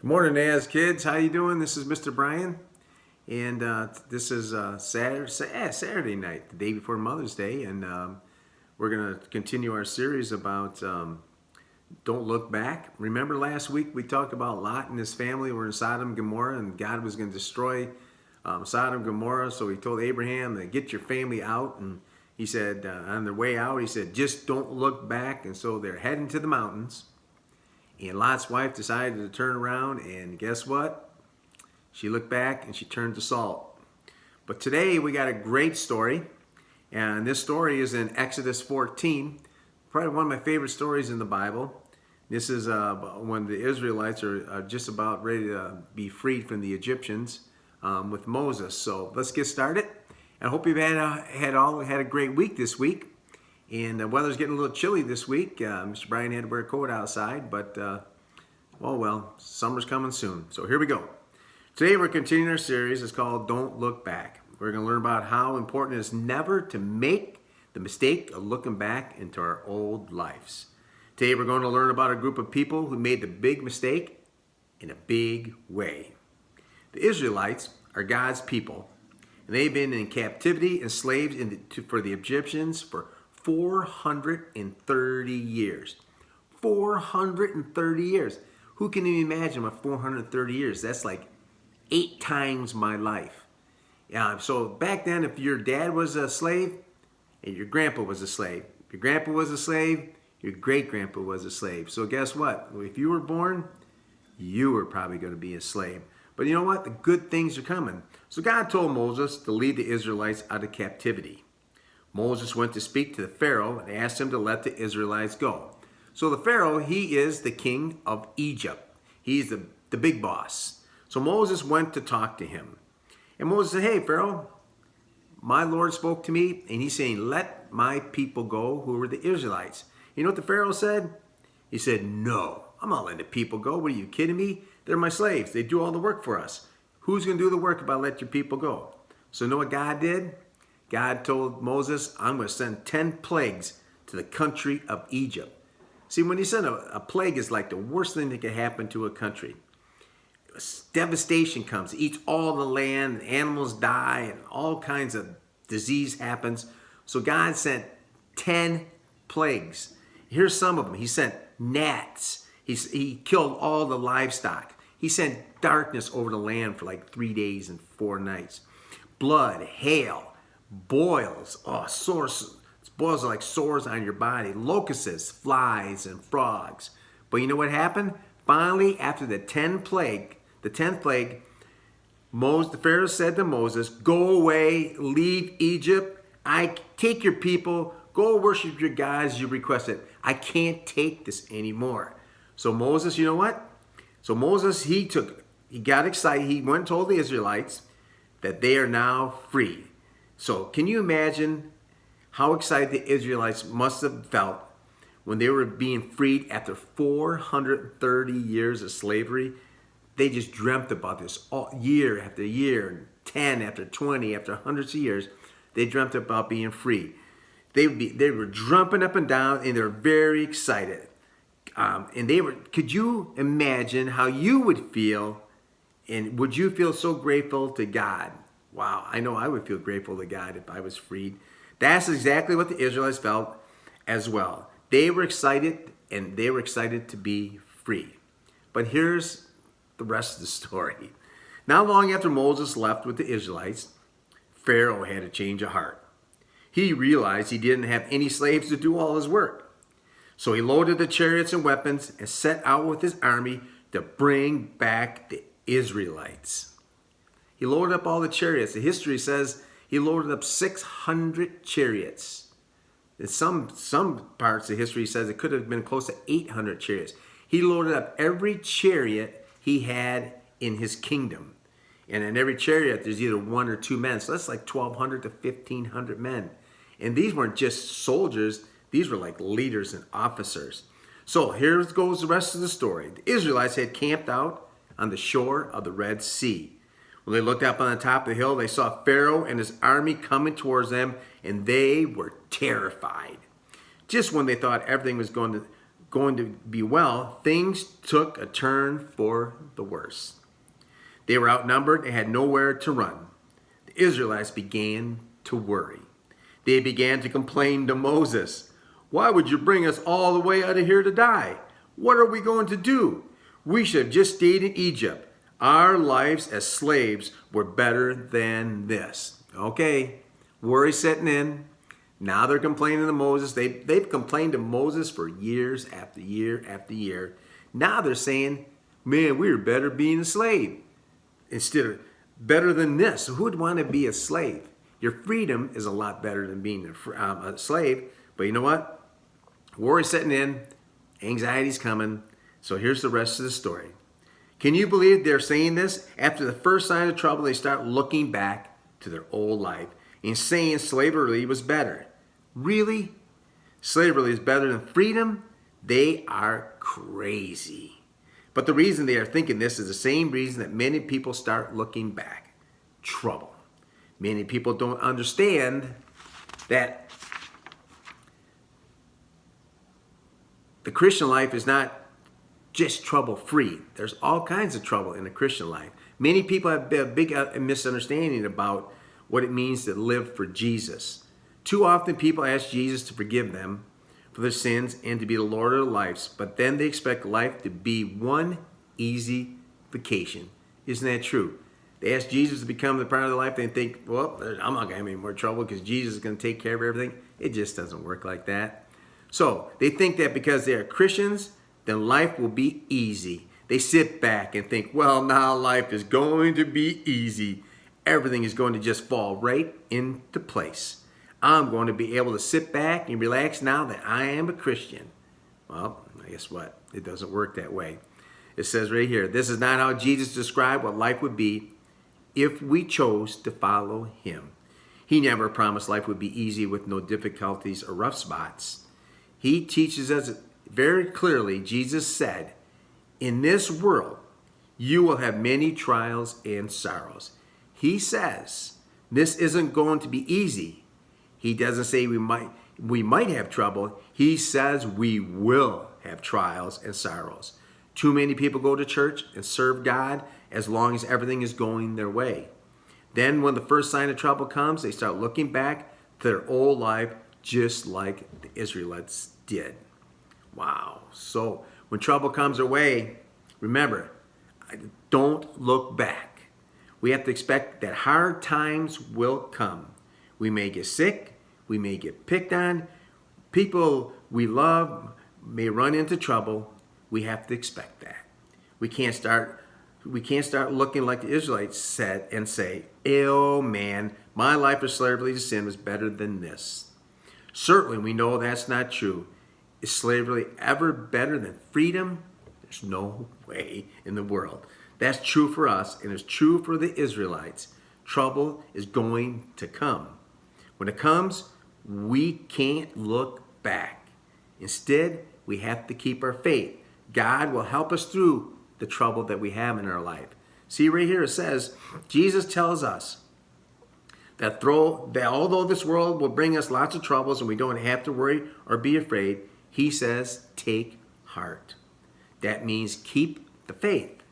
Good morning, Naz kids. How you doing? This is Mr. Brian, and this is Saturday night, the day before Mother's Day, and we're gonna continue our series about don't look back. Remember last week we talked about Lot and his family were in Sodom and Gomorrah, and God was going to destroy Sodom and Gomorrah. So He told Abraham to get your family out, and He said on their way out, He said just don't look back. And so they're heading to the mountains. And Lot's wife decided to turn around, and guess what? She looked back and she turned to salt. But today we got a great story, and this story is in Exodus 14, probably one of my favorite stories in the Bible. This is when the Israelites are just about ready to be freed from the Egyptians with Moses. So let's get started. And I hope you've had a great week this week. And the weather's getting a little chilly this week. Mr. Brian had to wear a coat outside, but well, summer's coming soon. So here we go. Today we're continuing our series. It's called Don't Look Back. We're going to learn about how important it is never to make the mistake of looking back into our old lives. Today we're going to learn about a group of people who made the big mistake in a big way. The Israelites are God's people, and they've been in captivity and slaves for the Egyptians for 430 years. 430 years. Who can even imagine what 430 years? That's like 8 times my life. So back then, if your dad was a slave and your grandpa was a slave, your grandpa was a slave, your great-grandpa was a slave. So guess what? If you were born, you were probably going to be a slave. But you know what? The good things are coming. So God told Moses to lead the Israelites out of captivity. Moses went to speak to the Pharaoh and asked him to let the Israelites go. So the Pharaoh, he is the king of Egypt. He's the big boss. So Moses went to talk to him. And Moses said, hey, Pharaoh, my Lord spoke to me, and he's saying, let my people go, who are the Israelites. You know what the Pharaoh said? He said, no, I'm not letting the people go. What are you kidding me? They're my slaves. They do all the work for us. Who's going to do the work if I let your people go? So you know what God did? God told Moses, I'm going to send 10 plagues to the country of Egypt. See, when you send a plague, is like the worst thing that could happen to a country. Devastation comes, it eats all the land, animals die, and all kinds of disease happens. So God sent 10 plagues. Here's some of them. He sent gnats. He killed all the livestock. He sent darkness over the land for like 3 days and 4 nights. Blood, hail, boils, sores. Boils are like sores on your body. Locusts, flies, and frogs. But you know what happened? Finally, after the 10th plague, the Pharaoh said to Moses, go away, leave Egypt. I take your people, go worship your gods you requested. I can't take this anymore. So Moses, you know what? So Moses, he got excited. He went and told the Israelites that they are now free. So can you imagine how excited the Israelites must have felt when they were being freed after 430 years of slavery? They just dreamt about this all year after year, 10 after 20, after hundreds of years. They dreamt about being free. They were jumping up and down, and they were very excited. Could you imagine how you would feel, and would you feel so grateful to God? Wow, I know I would feel grateful to God if I was freed. That's exactly what the Israelites felt as well. They were excited, and they were excited to be free. But here's the rest of the story. Not long after Moses left with the Israelites, Pharaoh had a change of heart. He realized he didn't have any slaves to do all his work. So he loaded the chariots and weapons and set out with his army to bring back the Israelites. He loaded up all the chariots. The history says he loaded up 600 chariots. In some parts of history says it could have been close to 800 chariots. He loaded up every chariot he had in his kingdom. And in every chariot, there's either 1 or 2 men. So that's like 1,200 to 1,500 men. And these weren't just soldiers. These were like leaders and officers. So here goes the rest of the story. The Israelites had camped out on the shore of the Red Sea. When they looked up on the top of the hill, they saw Pharaoh and his army coming towards them, and they were terrified. Just when they thought everything was going to going to be well, things took a turn for the worse. They were outnumbered and had nowhere to run. The Israelites began to worry. They began to complain to Moses. Why would you bring us all the way out of here to die? What are we going to do? We should have just stayed in Egypt. Our lives as slaves were better than this. Okay, worry setting in. Now they're complaining to Moses. They've complained to Moses for years after year after year. Now they're saying, man, we were better being a slave. Instead of better than this. Who would want to be a slave? Your freedom is a lot better than being a slave. But you know what? Worry setting in. Anxiety's coming. So here's the rest of the story. Can you believe they're saying this? After the first sign of trouble, they start looking back to their old life and saying slavery was better. Really? Slavery is better than freedom? They are crazy. But the reason they are thinking this is the same reason that many people start looking back. Trouble. Many people don't understand that the Christian life is not just trouble-free. There's all kinds of trouble in the Christian life. Many people have a big misunderstanding about what it means to live for Jesus. Too often people ask Jesus to forgive them for their sins and to be the Lord of their lives, but then they expect life to be one easy vacation. Isn't that true? They ask Jesus to become the part of their life, they think, well, I'm not going to have any more trouble because Jesus is going to take care of everything. It just doesn't work like that. So they think that because they are Christians, then life will be easy. They sit back and think, well, now life is going to be easy. Everything is going to just fall right into place. I'm going to be able to sit back and relax now that I am a Christian. Well, guess what? It doesn't work that way. It says right here, this is not how Jesus described what life would be if we chose to follow him. He never promised life would be easy with no difficulties or rough spots. He teaches us very clearly. Jesus said, in this world, you will have many trials and sorrows. He says, this isn't going to be easy. He doesn't say we might have trouble. He says we will have trials and sorrows. Too many people go to church and serve God as long as everything is going their way. Then when the first sign of trouble comes, they start looking back to their old life just like the Israelites did. Wow. So when trouble comes our way, remember, don't look back. We have to expect that hard times will come. We may get sick. We may get picked on. People we love may run into trouble. We have to expect that. We can't start looking like the Israelites said and say, oh man, my life of slavery to sin was better than this. Certainly we know that's not true. Is slavery ever better than freedom? There's no way in the world. That's true for us, and it's true for the Israelites. Trouble is going to come. When it comes, we can't look back. Instead, we have to keep our faith. God will help us through the trouble that we have in our life. See right here it says, Jesus tells us that although this world will bring us lots of troubles and we don't have to worry or be afraid, he says, take heart. That means keep the faith.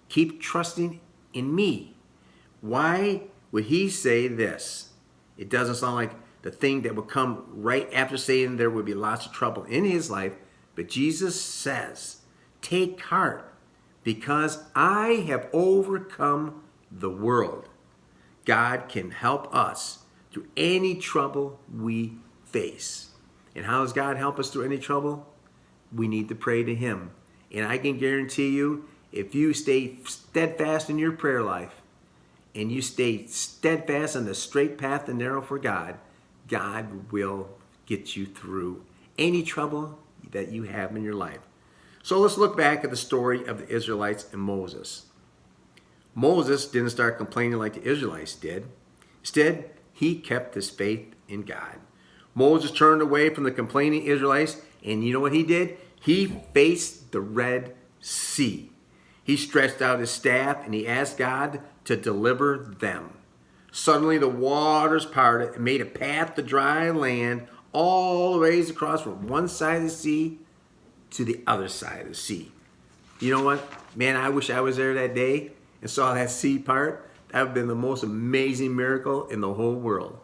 Keep trusting in me. Why would he say this? It doesn't sound like the thing that would come right after saying there would be lots of trouble in his life. But Jesus says, take heart, because I have overcome the world. God can help us through any trouble we face. And how does God help us through any trouble? We need to pray to him. And I can guarantee you, if you stay steadfast in your prayer life and you stay steadfast on the straight path and narrow for God, God will get you through any trouble that you have in your life. So let's look back at the story of the Israelites and Moses. Moses didn't start complaining like the Israelites did. Instead, he kept his faith in God. Moses turned away from the complaining Israelites, and you know what he did? He faced the Red Sea. He stretched out his staff and he asked God to deliver them. Suddenly the waters parted and made a path to dry land all the ways across from one side of the sea to the other side of the sea. You know what? Man, I wish I was there that day and saw that sea part. That would have been the most amazing miracle in the whole world.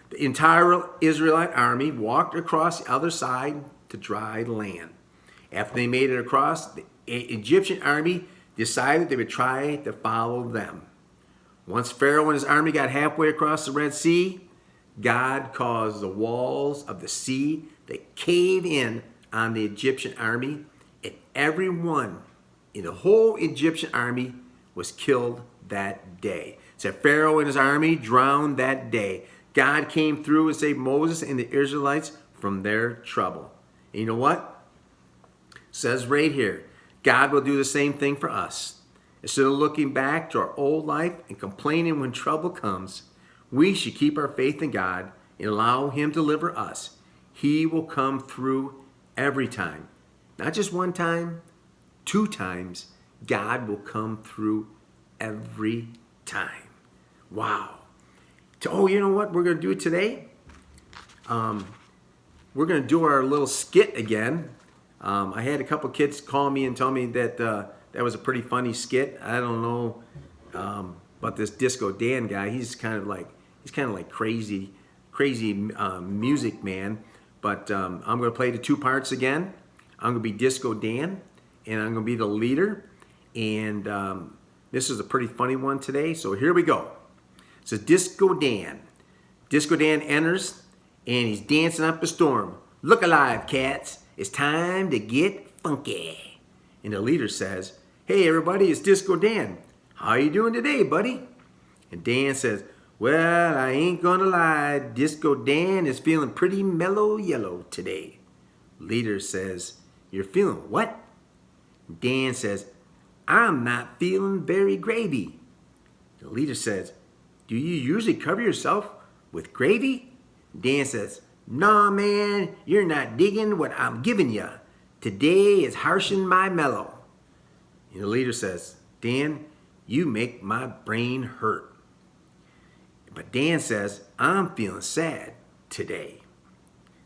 The entire Israelite army walked across the other side to dry land. After they made it across, the Egyptian army decided they would try to follow them. Once Pharaoh and his army got halfway across the Red Sea, God caused the walls of the sea to cave in on the Egyptian army, and everyone in the whole Egyptian army was killed that day. So Pharaoh and his army drowned that day. God came through and saved Moses and the Israelites from their trouble. And you know what? It says right here, God will do the same thing for us. Instead of looking back to our old life and complaining when trouble comes, we should keep our faith in God and allow Him to deliver us. He will come through every time. Not just one time, 2 times. God will come through every time. Wow. Oh, you know what we're going to do today? We're going to do our little skit again. I had a couple kids call me and tell me that that was a pretty funny skit. I don't know but this Disco Dan guy, he's kind of like crazy music man. But I'm going to play the 2 parts again. I'm going to be Disco Dan, and I'm going to be the leader. And this is a pretty funny one today. So here we go. So Disco Dan. Disco Dan enters, and he's dancing up a storm. Look alive, cats. It's time to get funky. And the leader says, hey, everybody, it's Disco Dan. How you doing today, buddy? And Dan says, well, I ain't gonna lie. Disco Dan is feeling pretty mellow yellow today. Leader says, you're feeling what? Dan says, I'm not feeling very gravy. The leader says, do you usually cover yourself with gravy? Dan says, nah, man, you're not digging what I'm giving you. Today is harshin' my mellow. And the leader says, Dan, you make my brain hurt. But Dan says, I'm feeling sad today.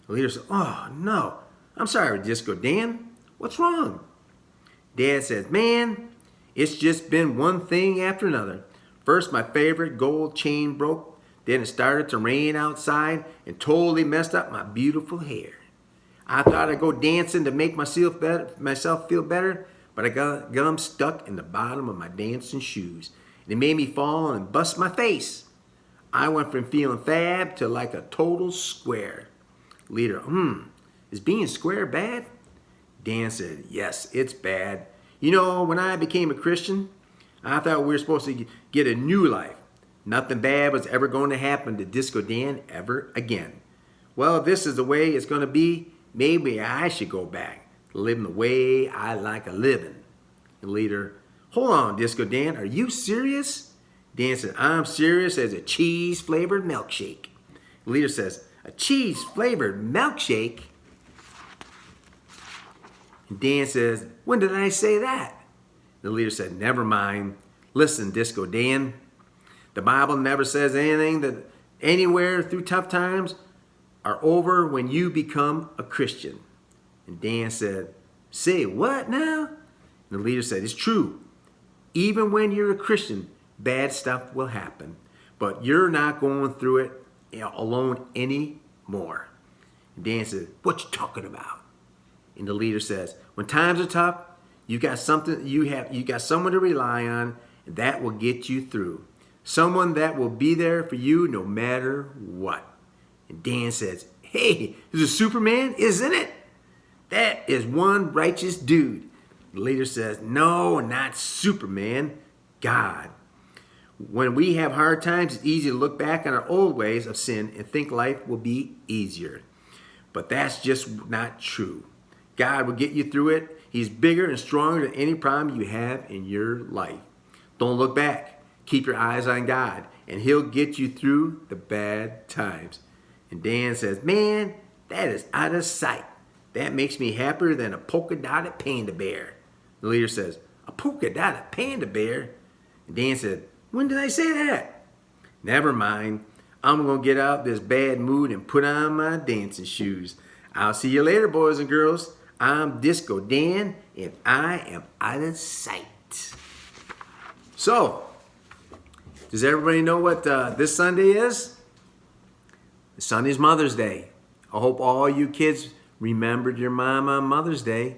The leader says, oh, no. I'm sorry, Disco Dan. What's wrong? Dad says, man, it's just been one thing after another. First, my favorite gold chain broke. Then it started to rain outside and totally messed up my beautiful hair. I thought I'd go dancing to make myself feel better, but I got gum stuck in the bottom of my dancing shoes. And it made me fall and bust my face. I went from feeling fab to like a total square. Leader, is being square bad? Dan said, yes, it's bad. You know, when I became a Christian, I thought we were supposed to get a new life. Nothing bad was ever going to happen to Disco Dan ever again. Well, if this is the way it's going to be, maybe I should go back to living the way I like a living. The leader, hold on, Disco Dan, are you serious? Dan said, I'm serious as a cheese-flavored milkshake. The leader says, a cheese-flavored milkshake? And Dan says, when did I say that? The leader said, never mind. Listen, Disco Dan, the Bible never says anything that anywhere through tough times are over when you become a Christian. And Dan said, say what now? And the leader said, it's true. Even when you're a Christian, bad stuff will happen. But you're not going through it alone anymore. And Dan said, what you talking about? And the leader says, when times are tough, you got someone to rely on, and that will get you through. Someone that will be there for you no matter what. And Dan says, hey, this is Superman, isn't it? That is one righteous dude. The leader says, no, not Superman, God. When we have hard times, it's easy to look back on our old ways of sin and think life will be easier. But that's just not true. God will get you through it. He's bigger and stronger than any problem you have in your life. Don't look back. Keep your eyes on God, and He'll get you through the bad times. And Dan says, man, that is out of sight. That makes me happier than a polka-dotted panda bear. The leader says, a polka-dotted panda bear? And Dan said, when did I say that? Never mind. I'm going to get out of this bad mood and put on my dancing shoes. I'll see you later, boys and girls. I'm Disco Dan, and I am out of sight. So, does everybody know what this Sunday is? Sunday's Mother's Day. I hope all you kids remembered your mom on Mother's Day.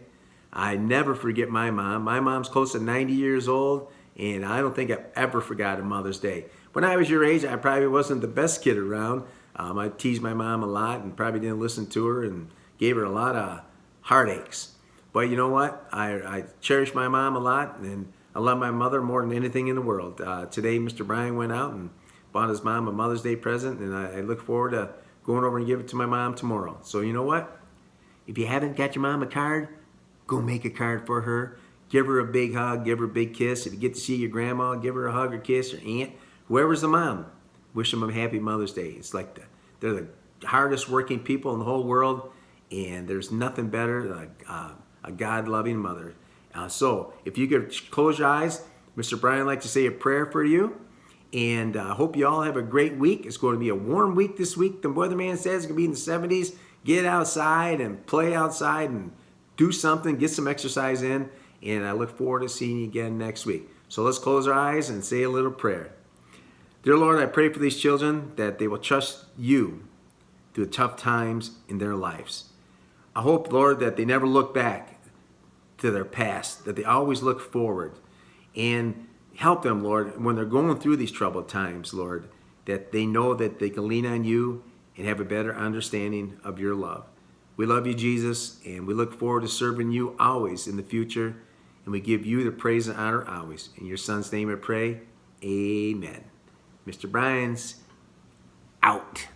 I never forget my mom. My mom's close to 90 years old, and I don't think I've ever forgotten Mother's Day. When I was your age, I probably wasn't the best kid around. I teased my mom a lot and probably didn't listen to her and gave her a lot of heartaches. But you know what? I cherish my mom a lot, and I love my mother more than anything in the world. Today, Mr. Brian went out and bought his mom a Mother's Day present, and I look forward to going over and give it to my mom tomorrow. So you know what? If you haven't got your mom a card, go make a card for her. Give her a big hug, give her a big kiss. If you get to see your grandma, give her a hug or kiss, or aunt, whoever's the mom. Wish them a happy Mother's Day. It's like they're the hardest working people in the whole world, and there's nothing better than a God-loving mother. So if you could close your eyes, Mr. Brian would like to say a prayer for you. And I hope you all have a great week. It's going to be a warm week this week. The weatherman says it's going to be in the 70s. Get outside and play outside and do something. Get some exercise in. And I look forward to seeing you again next week. So let's close our eyes and say a little prayer. Dear Lord, I pray for these children that they will trust you through the tough times in their lives. I hope, Lord, that they never look back to their past, that they always look forward. And help them, Lord, when they're going through these troubled times, Lord, that they know that they can lean on you and have a better understanding of your love. We love you, Jesus, and we look forward to serving you always in the future. And we give you the praise and honor always. In your Son's name I pray, amen. Mr. Brian's out.